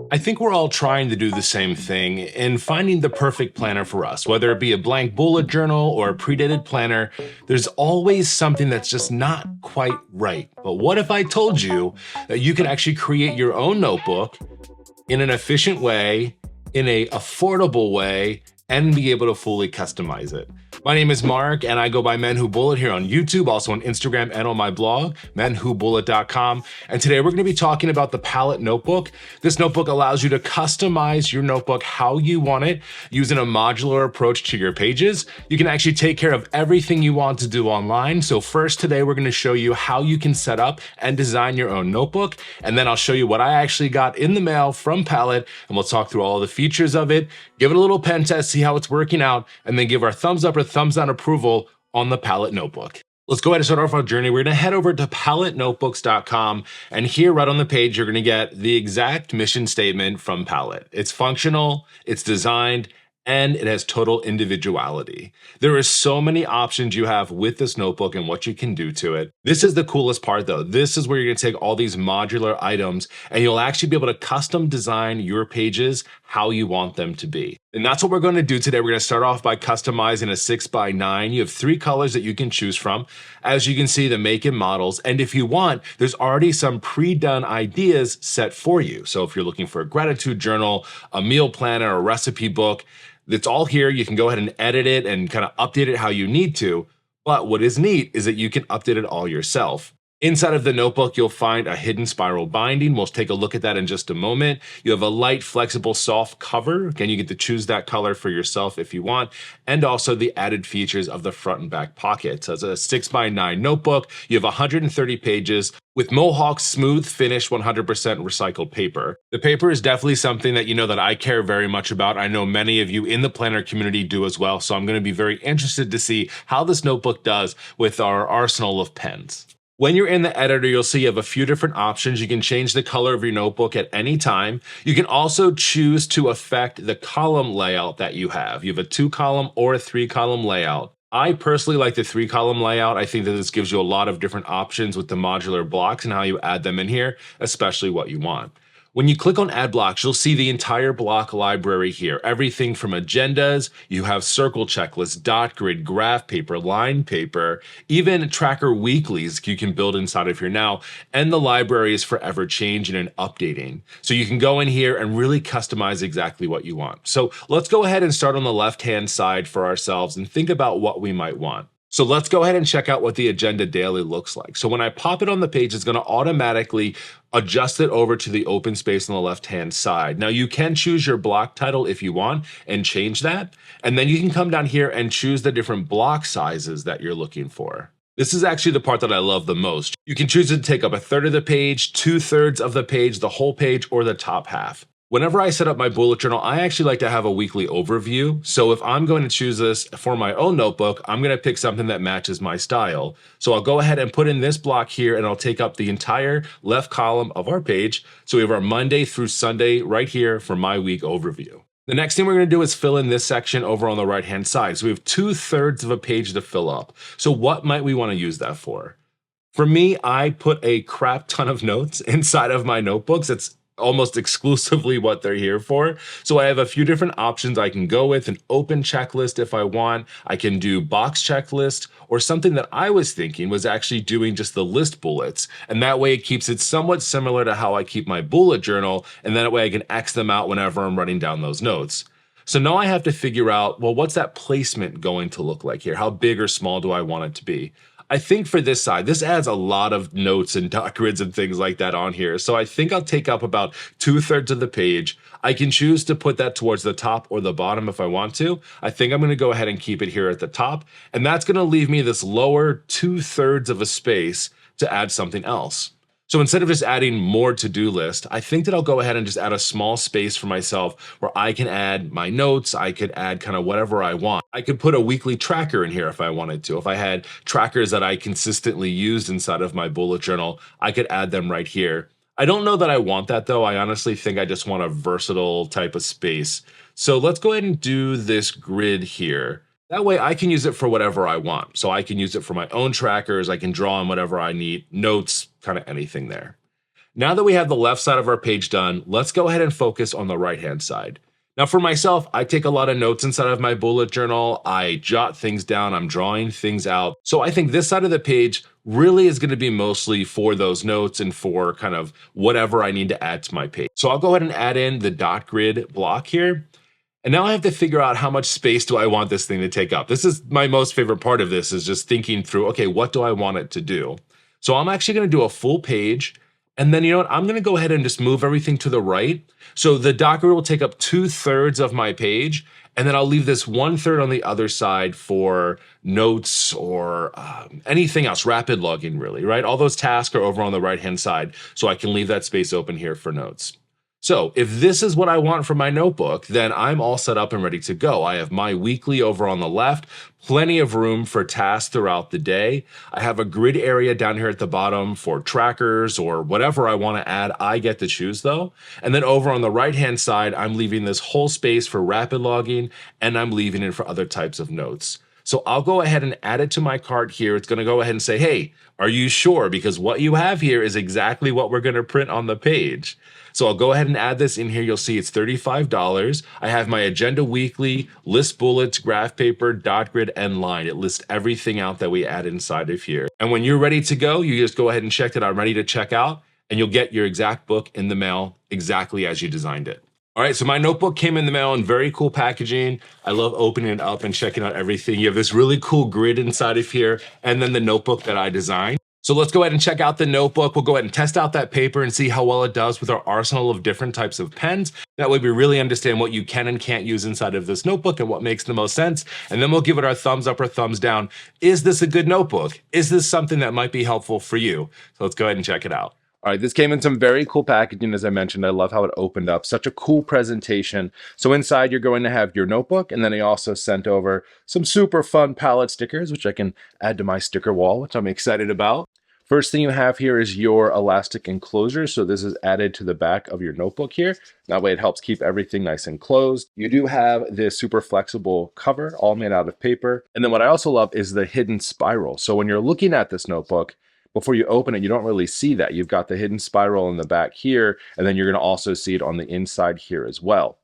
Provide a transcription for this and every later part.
I think we're all trying to do the same thing in finding the perfect planner for us. Whether it be a blank bullet journal or a predated planner, there's always something that's just not quite right. But what if I told you that you can actually create your own notebook in an efficient way, in a affordable way, and be able to fully customize it? My name is Mark, and I go by Men Who Bullet here on YouTube, also on Instagram and on my blog, menwhobullet.com. And today we're going to be talking about the Palette Notebook. This notebook allows you to customize your notebook how you want it using a modular approach to your pages. You can actually take care of everything you want to do online. So first today, we're going to show you how you can set up and design your own notebook. And then I'll show you what I actually got in the mail from Palette, and we'll talk through all the features of it, give it a little pen test, see how it's working out, and then give our thumbs up or thumbs down approval on the Palette Notebook. Let's go ahead and start off our journey. We're going to head over to palettenotebooks.com, and here right on the page, you're going to get the exact mission statement from Palette. It's functional, it's designed, and it has total individuality. There are so many options you have with this notebook and what you can do to it. This is the coolest part though. This is where you're gonna take all these modular items and you'll actually be able to custom design your pages how you want them to be. And that's what we're gonna do today. We're gonna start off by customizing a 6x9. You have 3 colors that you can choose from. As you can see, the make and models. And if you want, there's already some pre-done ideas set for you. So if you're looking for a gratitude journal, a meal planner, a recipe book, it's all here. You can go ahead and edit it and kind of update it how you need to. But what is neat is that you can update it all yourself. Inside of the notebook, you'll find a hidden spiral binding. We'll take a look at that in just a moment. You have a light, flexible, soft cover. Again, you get to choose that color for yourself if you want, and also the added features of the front and back pockets. As a 6x9 notebook, you have 130 pages with Mohawk smooth finish 100% recycled paper. The paper is definitely something that you know that I care very much about. I know many of you in the planner community do as well, so I'm going to be very interested to see how this notebook does with our arsenal of pens. When you're in the editor, you'll see you have a few different options. You can change the color of your notebook at any time. You can also choose to affect the column layout that you have. You have a 2-column or a 3-column layout. I personally like the 3-column layout. I think that this gives you a lot of different options with the modular blocks and how you add them in here, especially what you want. When you click on add blocks, you'll see the entire block library here. Everything from agendas, you have circle checklists, dot grid, graph paper, line paper, even tracker weeklies you can build inside of here now. And the library is forever changing and updating. So you can go in here and really customize exactly what you want. So let's go ahead and start on the left-hand side for ourselves and think about what we might want. So let's go ahead and check out what the agenda daily looks like. So when I pop it on the page, it's going to automatically adjust it over to the open space on the left-hand side. Now you can choose your block title if you want and change that. And then you can come down here and choose the different block sizes that you're looking for. This is actually the part that I love the most. You can choose to take up 1/3 of the page, 2/3 of the page, the whole page, or the top half. Whenever I set up my bullet journal, I actually like to have a weekly overview. So if I'm going to choose this for my own notebook, I'm going to pick something that matches my style. So I'll go ahead and put in this block here and I'll take up the entire left column of our page. So we have our Monday through Sunday right here for my week overview. The next thing we're going to do is fill in this section over on the right-hand side. So we have 2/3 of a page to fill up. So what might we want to use that for? For me, I put a crap ton of notes inside of my notebooks. It's almost exclusively what they're here for. So I have a few different options I can go with: an open checklist if I want. I can do box checklist, or something that I was thinking was actually doing just the list bullets. And that way it keeps it somewhat similar to how I keep my bullet journal. And that way I can X them out whenever I'm writing down those notes. So now I have to figure out, well, what's that placement going to look like here? How big or small do I want it to be? I think for this side, this adds a lot of notes and dot grids and things like that on here. So I think I'll take up about 2/3 of the page. I can choose to put that towards the top or the bottom if I want to. I think I'm going to go ahead and keep it here at the top. And that's going to leave me this lower 2/3 of a space to add something else. So instead of just adding more to-do list, I think that I'll go ahead and just add a small space for myself where I can add my notes. I could add kind of whatever I want. I could put a weekly tracker in here if I wanted to. If I had trackers that I consistently used inside of my bullet journal, I could add them right here. I don't know that I want that though. I honestly think I just want a versatile type of space. So let's go ahead and do this grid here. That way I can use it for whatever I want. So I can use it for my own trackers. I can draw on whatever I need, notes, kind of anything there. Now that we have the left side of our page done, let's go ahead and focus on the right-hand side. Now for myself, I take a lot of notes inside of my bullet journal. I jot things down, I'm drawing things out. So I think this side of the page really is going to be mostly for those notes and for kind of whatever I need to add to my page. So I'll go ahead and add in the dot grid block here. And now I have to figure out how much space do I want this thing to take up. This is my most favorite part of this, is just thinking through, okay, what do I want it to do? So I'm actually going to do a full page. And then, you know what, I'm going to go ahead and just move everything to the right. So the dot grid will take up 2/3 of my page. And then I'll leave this 1/3 on the other side for notes or anything else, rapid logging really, right? All those tasks are over on the right-hand side. So I can leave that space open here for notes. So if this is what I want for my notebook, then I'm all set up and ready to go. I have my weekly over on the left, plenty of room for tasks throughout the day. I have a grid area down here at the bottom for trackers or whatever I want to add. I get to choose though. And then over on the right-hand side, I'm leaving this whole space for rapid logging, and I'm leaving it for other types of notes. So I'll go ahead and add it to my cart here. It's going to go ahead and say, hey, are you sure? Because what you have here is exactly what we're going to print on the page. So I'll go ahead and add this in here. You'll see it's $35. I have my agenda weekly, list bullets, graph paper, dot grid, and line. It lists everything out that we add inside of here. And when you're ready to go, you just go ahead and check that I'm ready to check out, and you'll get your exact book in the mail exactly as you designed it. All right, so my notebook came in the mail in very cool packaging. I love opening it up and checking out everything. You have this really cool grid inside of here, and then the notebook that I designed. So let's go ahead and check out the notebook. We'll go ahead and test out that paper and see how well it does with our arsenal of different types of pens. That way we really understand what you can and can't use inside of this notebook and what makes the most sense. And then we'll give it our thumbs up or thumbs down. Is this a good notebook? Is this something that might be helpful for you? So let's go ahead and check it out. All right, this came in some very cool packaging, as I mentioned. I love how it opened up. Such a cool presentation. So inside, you're going to have your notebook, and then I also sent over some super fun palette stickers, which I can add to my sticker wall, which I'm excited about. First thing you have here is your elastic enclosure. So this is added to the back of your notebook here. That way it helps keep everything nice and closed. You do have this super flexible cover, all made out of paper. And then what I also love is the hidden spiral. So when you're looking at this notebook, before you open it, you don't really see that. You've got the hidden spiral in the back here, and then you're going to also see it on the inside here as well.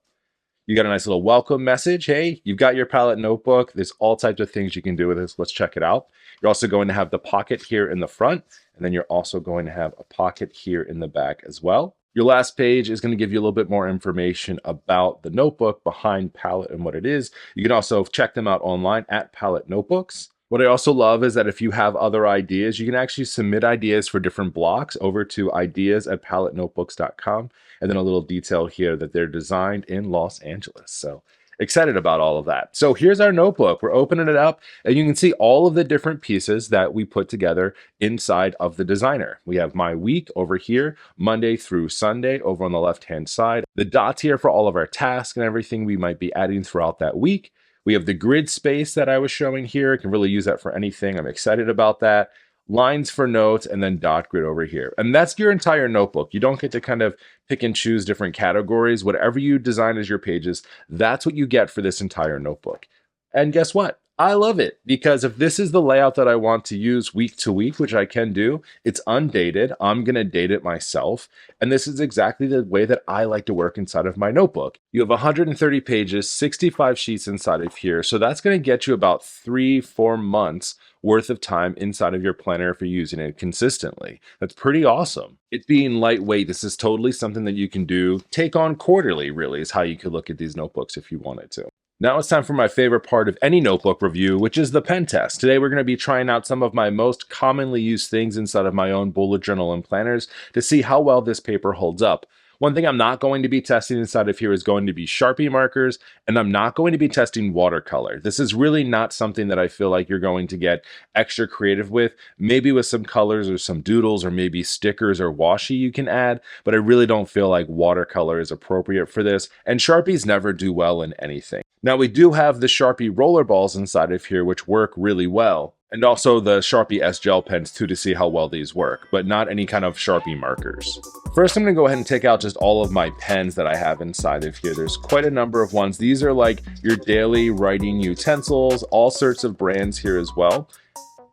You got a nice little welcome message. Hey, you've got your palette notebook. There's all types of things you can do with this. Let's check it out. You're also going to have the pocket here in the front, and then you're also going to have a pocket here in the back as well. Your last page is going to give you a little bit more information about the notebook behind Palette and what it is. You can also check them out online at Palette Notebooks. What I also love is that if you have other ideas, you can actually submit ideas for different blocks over to ideas@palettenotebooks.com, and then a little detail here that they're designed in Los Angeles. So excited about all of that. So here's our notebook. We're opening it up, and you can see all of the different pieces that we put together inside of the designer. We have my week over here, Monday through Sunday over on the left-hand side. The dots here for all of our tasks and everything we might be adding throughout that week. We have the grid space that I was showing here. I can really use that for anything. I'm excited about that. Lines for notes, and then dot grid over here. And that's your entire notebook. You don't get to kind of pick and choose different categories. Whatever you design as your pages, that's what you get for this entire notebook. And guess what? I love it, because if this is the layout that I want to use week to week, which I can do, it's undated. I'm going to date it myself. And this is exactly the way that I like to work inside of my notebook. You have 130 pages, 65 sheets inside of here. So that's going to get you about 3-4 months worth of time inside of your planner if you're using it consistently. That's pretty awesome. It being lightweight, this is totally something that you can do. Take on quarterly, really, is how you could look at these notebooks if you wanted to. Now it's time for my favorite part of any notebook review, which is the pen test. Today we're going to be trying out some of my most commonly used things inside of my own bullet journal and planners to see how well this paper holds up. One thing I'm not going to be testing inside of here is going to be Sharpie markers, and I'm not going to be testing watercolor. This is really not something that I feel like you're going to get extra creative with. Maybe with some colors or some doodles or maybe stickers or washi you can add, but I really don't feel like watercolor is appropriate for this, and Sharpies never do well in anything. Now we do have the Sharpie roller balls inside of here, which work really well. And also the Sharpie S gel pens too, to see how well these work, but not any kind of Sharpie markers. First, I'm gonna go ahead and take out just all of my pens that I have inside of here. There's quite a number of ones. These are like your daily writing utensils, all sorts of brands here as well.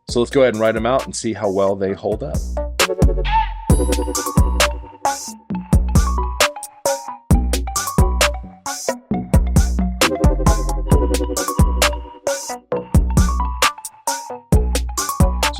So let's go ahead and write them out and see how well they hold up.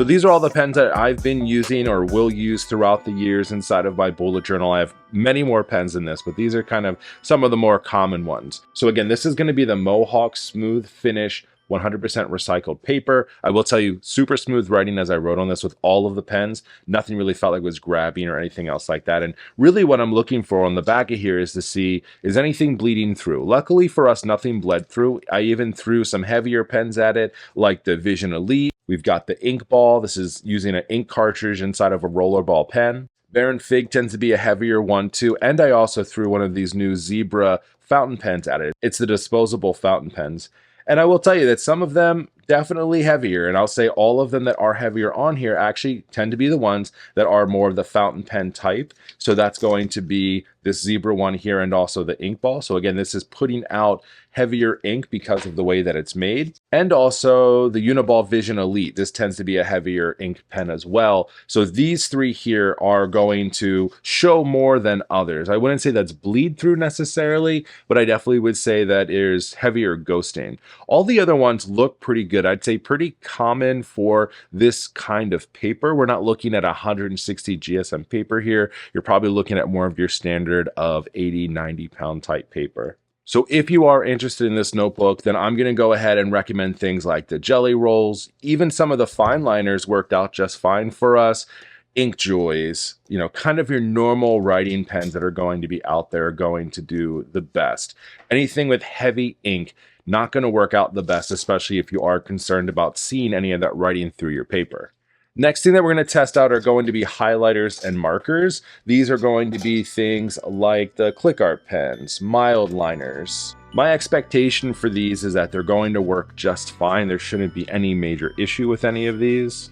So these are all the pens that I've been using or will use throughout the years inside of my bullet journal. I have many more pens than this, but these are kind of some of the more common ones. So again, this is going to be the Mohawk Smooth Finish 100% recycled paper. I will tell you, super smooth writing as I wrote on this with all of the pens. Nothing really felt like it was grabbing or anything else like that. And really what I'm looking for on the back of here is to see, is anything bleeding through? Luckily for us, nothing bled through. I even threw some heavier pens at it, like the Vision Elite. We've got the ink ball. This is using an ink cartridge inside of a rollerball pen. Baron Fig tends to be a heavier one too. And I also threw one of these new Zebra fountain pens at it. It's the disposable fountain pens. And I will tell you that some of them definitely heavier, and I'll say all of them that are heavier on here actually tend to be the ones that are more of the fountain pen type. So that's going to be this Zebra one here and also the ink ball. So again, this is putting out heavier ink because of the way that it's made. And also the Uniball Vision Elite. This tends to be a heavier ink pen as well. So these three here are going to show more than others. I wouldn't say that's bleed through necessarily, but I definitely would say that there's heavier ghosting. All the other ones look pretty good. I'd say pretty common for this kind of paper. We're not looking at 160 GSM paper here. You're probably looking at more of your standard of 80, 90 pound type paper. So if you are interested in this notebook, then I'm going to go ahead and recommend things like the Jelly Rolls. Even some of the fine liners worked out just fine for us. Ink Joys, kind of your normal writing pens that are going to be out there are going to do the best. Anything with heavy ink, not going to work out the best, especially if you are concerned about seeing any of that writing through your paper. Next thing that we're going to test out are going to be highlighters and markers. These are going to be things like the click art pens, mild liners. My expectation for these is that they're going to work just fine. There shouldn't be any major issue with any of these.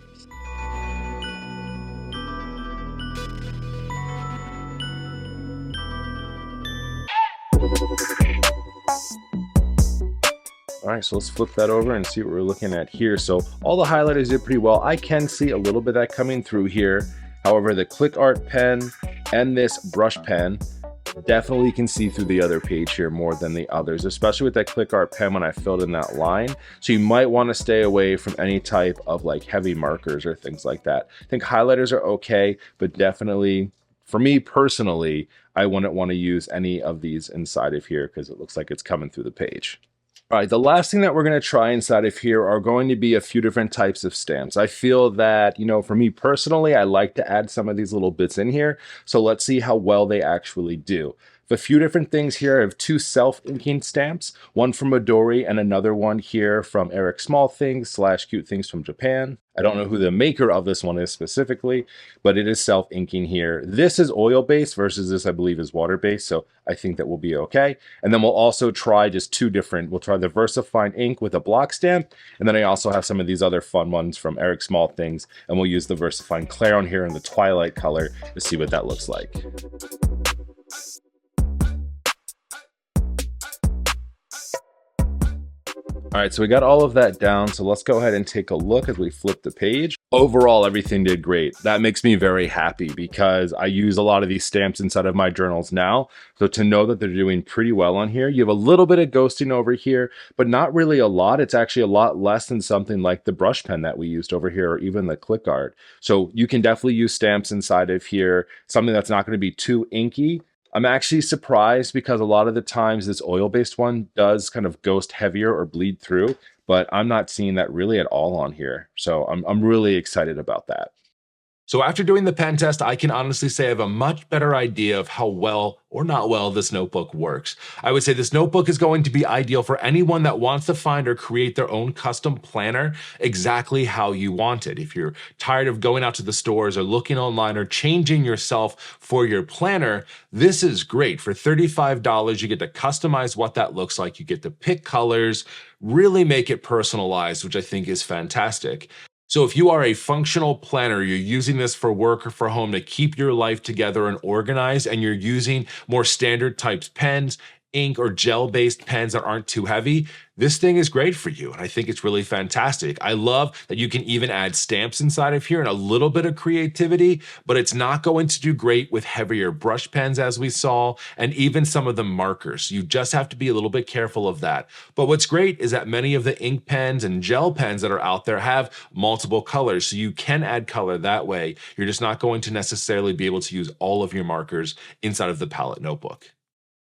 All right, so let's flip that over and see what we're looking at here. So all the highlighters did pretty well. I can see a little bit of that coming through here. However, the click art pen and this brush pen definitely can see through the other page here more than the others, especially with that click art pen when I filled in that line. So you might want to stay away from any type of like heavy markers or things like that. I think highlighters are okay, but definitely for me personally, I wouldn't want to use any of these inside of here because it looks like it's coming through the page. All right, the last thing that we're going to try inside of here are going to be a few different types of stamps. I feel that, for me personally, I like to add some of these little bits in here. So let's see how well they actually do. A few different things here. I have two self-inking stamps, one from Midori and another one here from Eric Small Things / Cute Things from Japan. I don't know who the maker of this one is specifically, but it is self-inking here. This is oil-based versus this, I believe, is water-based, so I think that will be okay. And then we'll also try just two different, we'll try the VersaFine ink with a block stamp, and then I also have some of these other fun ones from Eric Small Things, and we'll use the VersaFine Clairon here in the Twilight color to see what that looks like. All right, so we got all of that down. So let's go ahead and take a look as we flip the page. Overall, everything did great. That makes me very happy because I use a lot of these stamps inside of my journals now. So to know that they're doing pretty well on here, you have a little bit of ghosting over here, but not really a lot. It's actually a lot less than something like the brush pen that we used over here or even the click art. So you can definitely use stamps inside of here, something that's not going to be too inky. I'm actually surprised because a lot of the times this oil-based one does kind of ghost heavier or bleed through, but I'm not seeing that really at all on here. So I'm really excited about that. So after doing the pen test, I can honestly say I have a much better idea of how well or not well this notebook works. I would say this notebook is going to be ideal for anyone that wants to find or create their own custom planner exactly how you want it. If you're tired of going out to the stores or looking online or changing yourself for your planner, this is great. For $35, you get to customize what that looks like. You get to pick colors, really make it personalized, which I think is fantastic. So if you are a functional planner, you're using this for work or for home to keep your life together and organized, and you're using more standard types pens, ink or gel-based pens that aren't too heavy, this thing is great for you. And I think it's really fantastic. I love that you can even add stamps inside of here and a little bit of creativity, but it's not going to do great with heavier brush pens as we saw, and even some of the markers. You just have to be a little bit careful of that. But what's great is that many of the ink pens and gel pens that are out there have multiple colors, so you can add color that way. You're just not going to necessarily be able to use all of your markers inside of the Palette Notebook.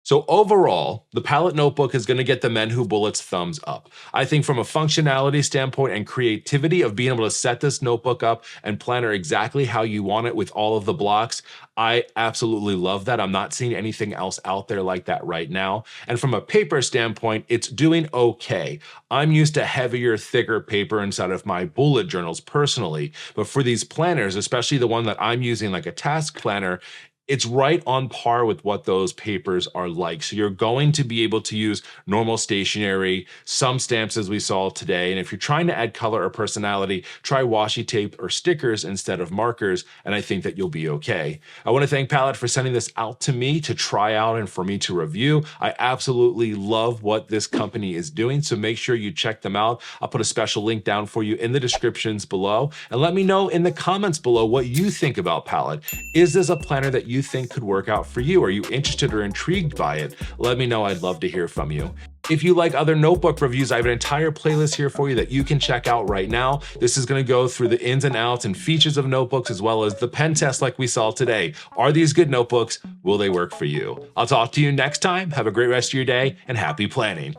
So overall, the Palette Notebook is going to get the Men Who Bullets thumbs up. I think from a functionality standpoint and creativity of being able to set this notebook up and planner exactly how you want it with all of the blocks, I absolutely love that. I'm not seeing anything else out there like that right now. And from a paper standpoint, it's doing okay. I'm used to heavier, thicker paper inside of my bullet journals personally, but for these planners, especially the one that I'm using like a task planner, it's right on par with what those papers are like. So you're going to be able to use normal stationery, some stamps as we saw today. And if you're trying to add color or personality, try washi tape or stickers instead of markers, and I think that you'll be okay. I want to thank Palette for sending this out to me to try out and for me to review. I absolutely love what this company is doing, so make sure you check them out. I'll put a special link down for you in the descriptions below, and let me know in the comments below what you think about Palette. Is this a planner that you think could work out for you? Are you interested or intrigued by it? Let me know. I'd love to hear from you. If you like other notebook reviews, I have an entire playlist here for you that you can check out right now. This is going to go through the ins and outs and features of notebooks as well as the pen test like we saw today. Are these good notebooks? Will they work for you? I'll talk to you next time. Have a great rest of your day and happy planning.